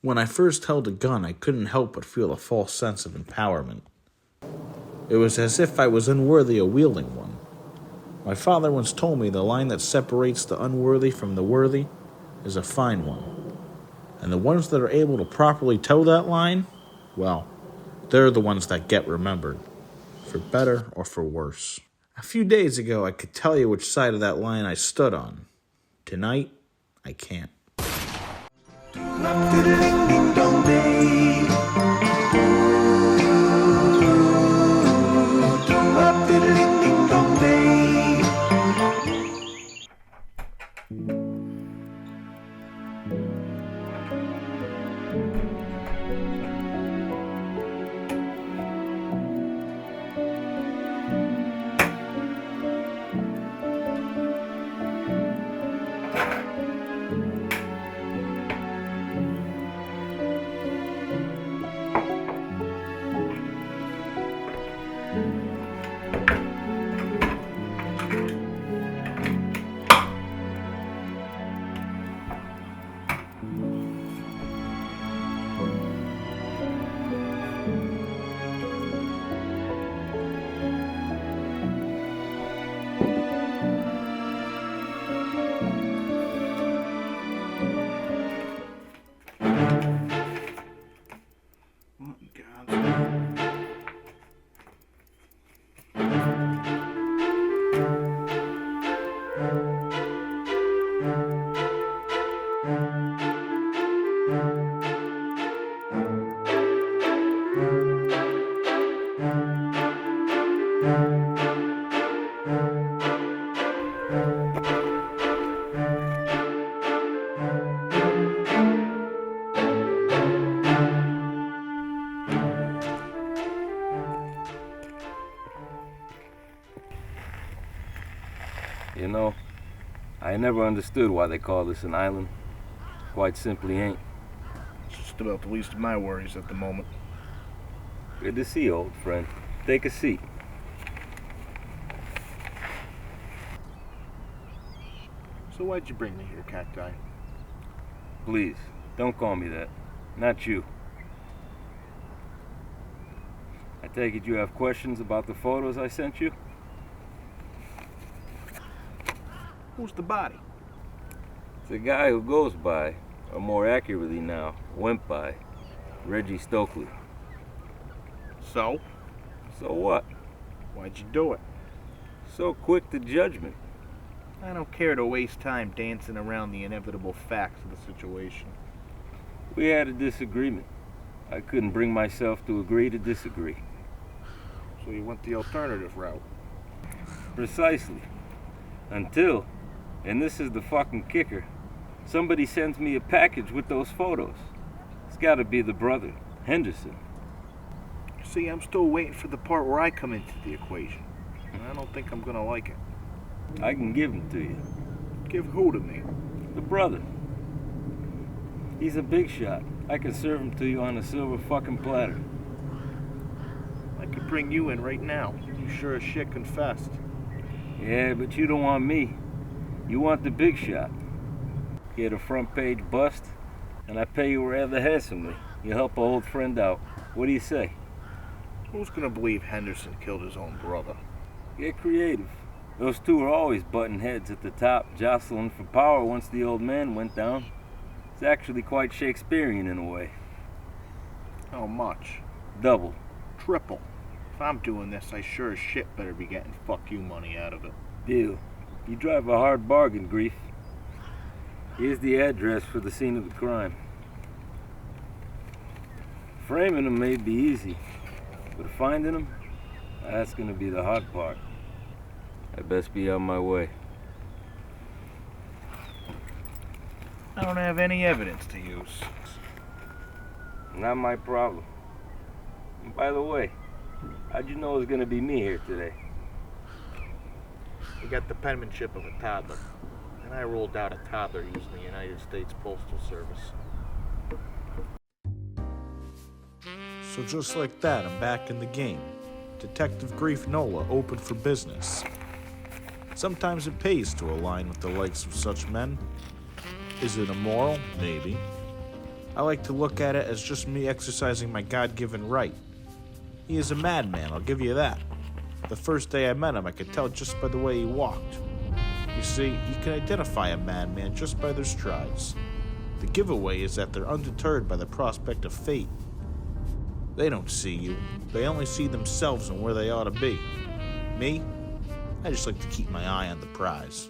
When I first held a gun, I couldn't help but feel a false sense of empowerment. It was as if I was unworthy of wielding one. My father once told me the line that separates the unworthy from the worthy is a fine one. And the ones that are able to properly toe that line, well, they're the ones that get remembered, for better or for worse. A few days ago, I could tell you which side of that line I stood on. Tonight, I can't. You know, I never understood why they call this an island. Quite simply ain't. It's just about the least of my worries at the moment. Good to see you, old friend. Take a seat. So why'd you bring me here, Cacti? Please, don't call me that. Not you. I take it you have questions about the photos I sent you? Who's the body? It's a guy who goes by, or more accurately now, went by, Reggie Stokely. So? So what? Why'd you do it? So quick to judgment. I don't care to waste time dancing around the inevitable facts of the situation. We had a disagreement. I couldn't bring myself to agree to disagree. So you went the alternative route. Precisely. Until, and this is the fucking kicker, somebody sends me a package with those photos. It's gotta be the brother, Henderson. See, I'm still waiting for the part where I come into the equation. And I don't think I'm gonna like it. I can give them to you. Give who to me? The brother. He's a big shot. I can serve him to you on a silver fucking platter. I could bring you in right now. You sure as shit confessed. Yeah, but you don't want me. You want the big shot. Get a front page bust, and I pay you rather handsomely. You help an old friend out. What do you say? Who's gonna believe Henderson killed his own brother? Get creative. Those two are always butting heads at the top, jostling for power once the old man went down. It's actually quite Shakespearean in a way. How much? Double. Triple. If I'm doing this, I sure as shit better be getting fuck you money out of it. Deal. You drive a hard bargain, Grief. Here's the address for the scene of the crime. Framing them may be easy, but finding them, that's gonna be the hard part. I best be on my way. I don't have any evidence to use. Not my problem. And by the way, how'd you know it was gonna be me here today? You got the penmanship of a toddler. And I rolled out a toddler using the United States Postal Service. So just like that, I'm back in the game. Detective Grief Nola open for business. Sometimes it pays to align with the likes of such men. Is it immoral? Maybe. I like to look at it as just me exercising my God-given right. He is a madman, I'll give you that. The first day I met him, I could tell just by the way he walked. You see, you can identify a madman just by their strides. The giveaway is that they're undeterred by the prospect of fate. They don't see you. They only see themselves and where they ought to be. Me? I just like to keep my eye on the prize.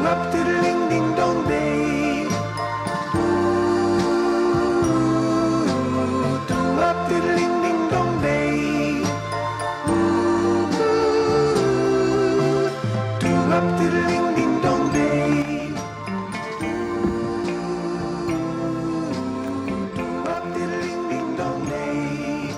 Up diddling ding dong day. Up diddling ding dong day. Up diddling ding dong day. Up diddling ding dong day.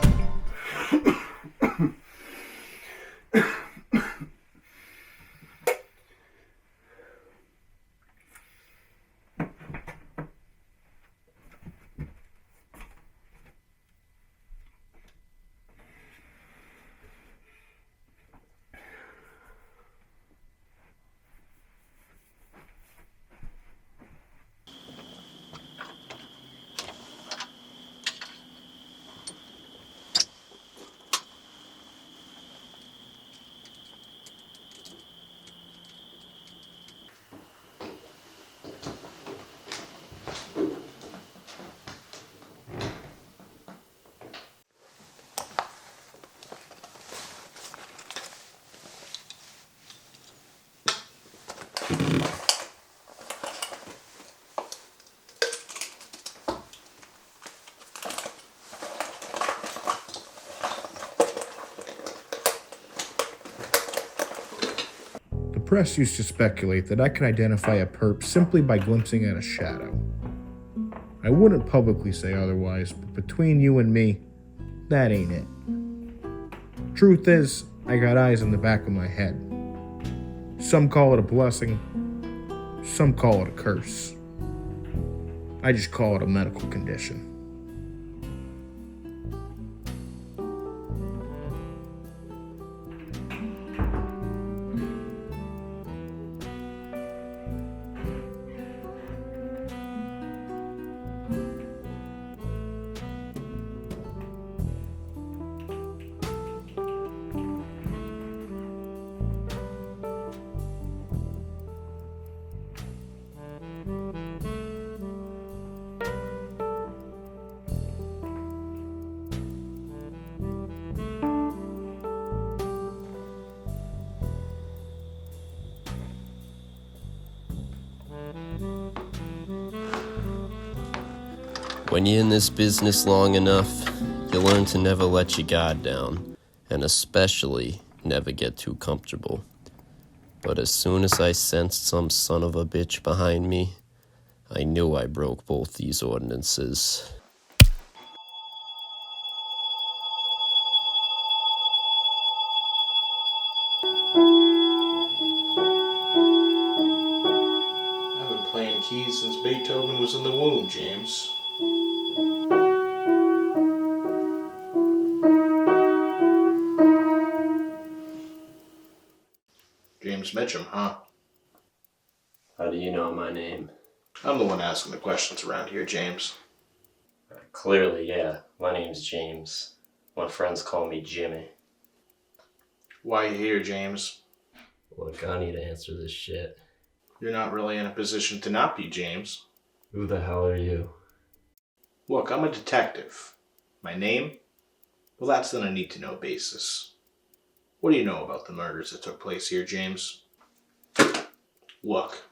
The press used to speculate that I could identify a perp simply by glimpsing at a shadow. I wouldn't publicly say otherwise, but between you and me, that ain't it. Truth is, I got eyes in the back of my head. Some call it a blessing, some call it a curse. I just call it a medical condition. When you're in this business long enough, you learn to never let your guard down, and especially never get too comfortable. But as soon as I sensed some son of a bitch behind me, I knew I broke both these ordinances. I've been playing keys since Beethoven was in the womb, James. James Mitchum, huh? How do you know my name? I'm the one asking the questions around here, James. Clearly, yeah. My name's James. My friends call me Jimmy. Why you here, James? Look, I need to answer this shit. You're not really in a position to not be, James. Who the hell are you? Look, I'm a detective. My name? Well, that's on a need-to-know basis. What do you know about the murders that took place here, James? Look,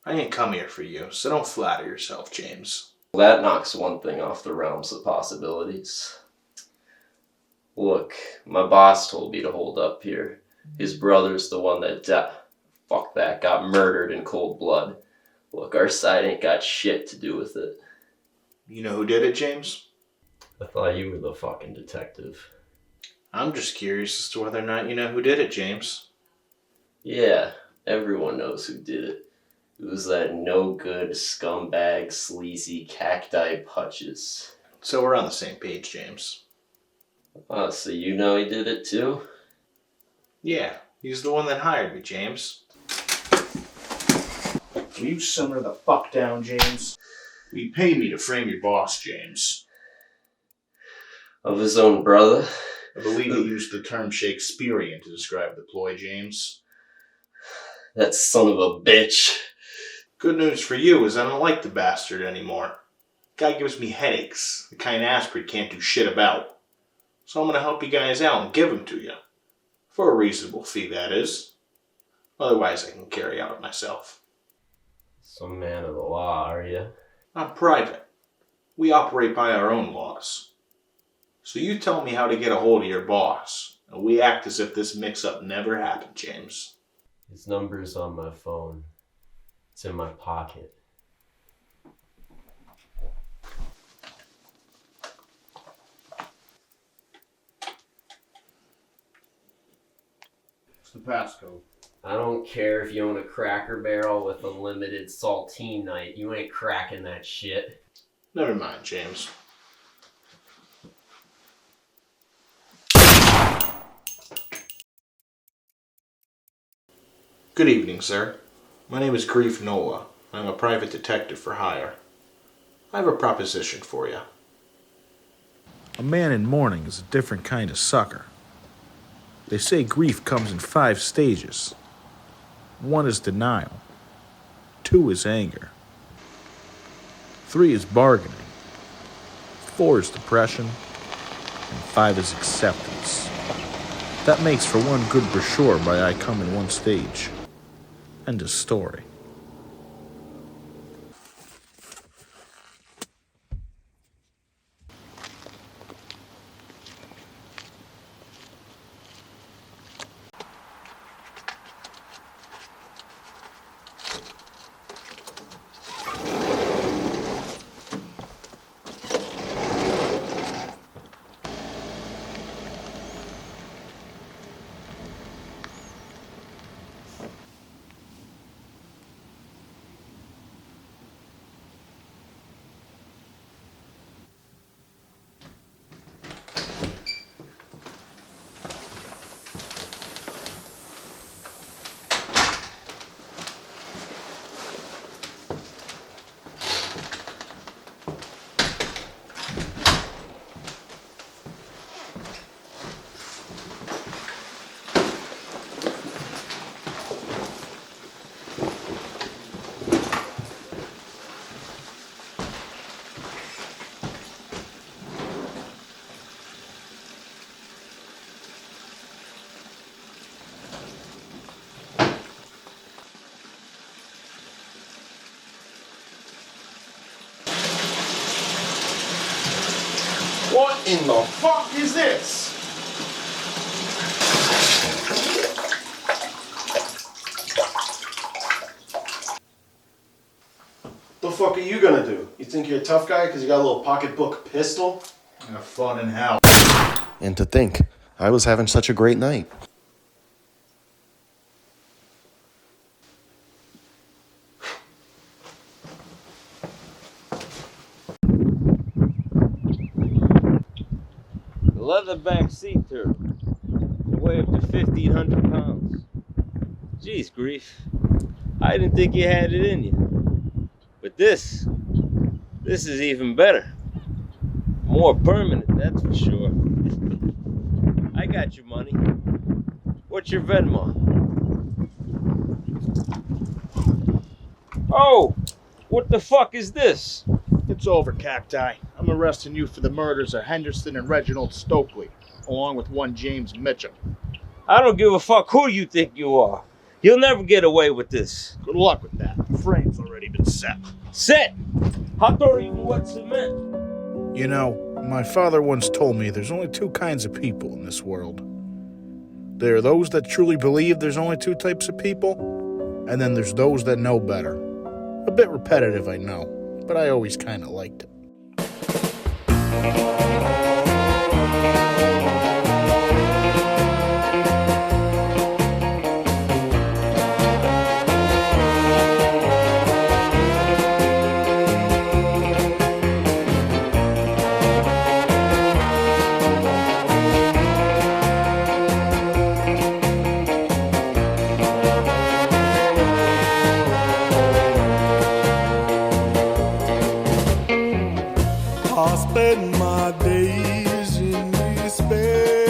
I ain't come here for you, so don't flatter yourself, James. Well, that knocks one thing off the realms of possibilities. Look, my boss told me to hold up here. His brother's the one that got murdered in cold blood. Look, our side ain't got shit to do with it. You know who did it, James? I thought you were the fucking detective. I'm just curious as to whether or not you know who did it, James. Yeah, everyone knows who did it. It was that no-good scumbag, sleazy, cacti Hutches. So we're on the same page, James. Oh, so you know he did it too? Yeah, he's the one that hired me, James. Will you simmer the fuck down, James? You paid me to frame your boss, James. Of his own brother? I believe you used the term Shakespearean to describe the ploy, James. That son of a bitch. Good news for you is I don't like the bastard anymore. Guy gives me headaches, the kind aspirin can't do shit about. So I'm gonna help you guys out and give him to you. For a reasonable fee, that is. Otherwise, I can carry out myself. Some man of the law, are you? I'm private. We operate by our own laws. So you tell me how to get a hold of your boss, and we act as if this mix-up never happened, James. His number's on my phone. It's in my pocket. It's the passcode. I don't care if you own a Cracker Barrel with unlimited saltine night. You ain't cracking that shit. Never mind, James. Good evening, sir. My name is Grief Noah. I'm a private detective for hire. I have a proposition for you. A man in mourning is a different kind of sucker. They say grief comes in 5 stages. 1 is denial. 2 is anger. 3 is bargaining. 4 is depression. And 5 is acceptance. That makes for one good brochure by I Come in 1 stage. End of story. What in the fuck is this? The fuck are you gonna do? You think you're a tough guy because you got a little pocketbook pistol? Have fun in hell. And to think, I was having such a great night. The leatherback sea turtle. They weigh up to 1,500 pounds. Jeez, Grief. I didn't think you had it in you. But this is even better. More permanent, that's for sure. I got your money. What's your Venmo? Oh, what the fuck is this? It's over, Cacti. I'm arresting you for the murders of Henderson and Reginald Stokely, along with one James Mitchell. I don't give a fuck who you think you are. You'll never get away with this. Good luck with that. The frame's already been set. Set! How thought even what cement? You know, my father once told me there's only 2 kinds of people in this world. There are those that truly believe there's only 2 types of people, and then there's those that know better. A bit repetitive, I know, but I always kind of liked it. I spend my days in despair.